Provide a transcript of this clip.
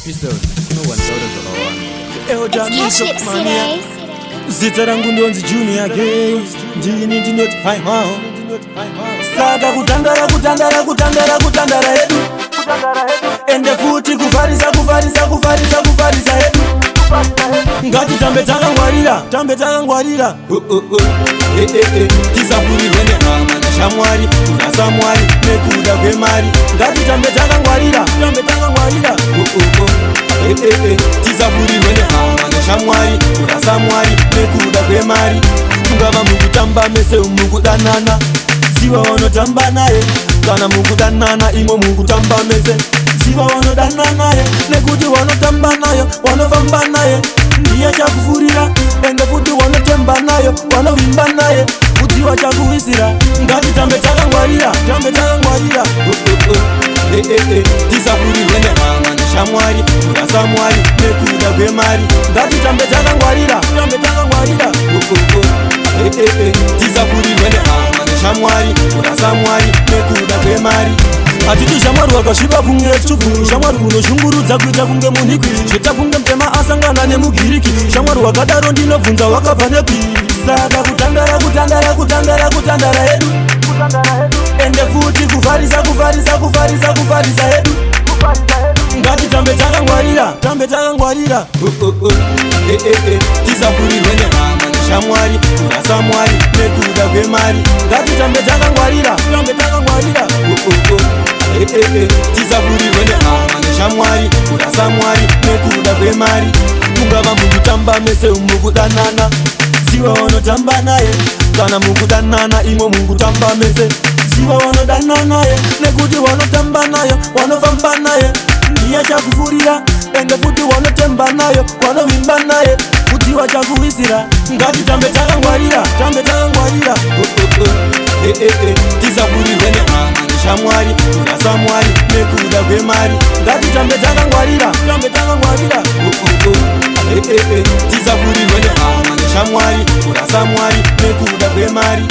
episode kunowanzaura zvakawanda. It's Catship City. Zita rangu ndonzi Junior Gay, ndini ndinoti hai hao. Saka kutandara hedu, ende futi kufarisa hedu. Ngati tambe takangwarira tisafurirwe nehama neshamwari, unasamwari nekuda kwemari. Ngati tambe takangwarira tisafurirwe nehama neshamwari, unasamwari nekuda kwemari. Ungava mukutamba mese mukudanana, ziva vanotamba naye. Kana mukudanana imo mukutamba mese, ziva vanodana naye. Nekuti vanotamba nayo, vanofamba naye, ndiye chakufurira. Ende futi vanotemba nayo, vanovimba naye, kudziwa chakuwisira. Ngati tambe takangwarira tisafurirwe nehama neshamwari, unasamwari nekuda kwemari. Ngati tambe takangwarira tisafurirwe nehama neshamwari, unasamwari nekuda kwemari. Atiti shamwari wakasviba kunge chupfu, shamwari unoshungurudza kuita kunge munhiki, zvita kunge mutema asangana nemugiriki. Shamwari wakadaro ndinobvunza wakabva nepi? Saka kutandara hedu, ende futi kufarisa hedu. Ngati tambe takangwarira tisafurirwe nehama neshamwari, unasamwari nekuda kwemari. Ngati tambe takangwarira tisafurirwe nehama neshamwari, unasamwari nekuda kwemari. Ungava mukutamba mese mukudanana, ziva vanotamba naye. Kana mukudanana imo mukutamba mese, ziva vanodana naye. Nekuti vanotamba nayo, vanofamba naye, ndiye chakufurira. Ende futi vanotemba nayo, vanovimba naye, kudziwa chakuwisira. Ngati tambe takangwarira tisafurirwe nehama neshamwari, unasamwari nekuda kwemari. Ngati tambe takangwarira tisafurirwe nehama neshamwari, unasamwari nekuda kwemari.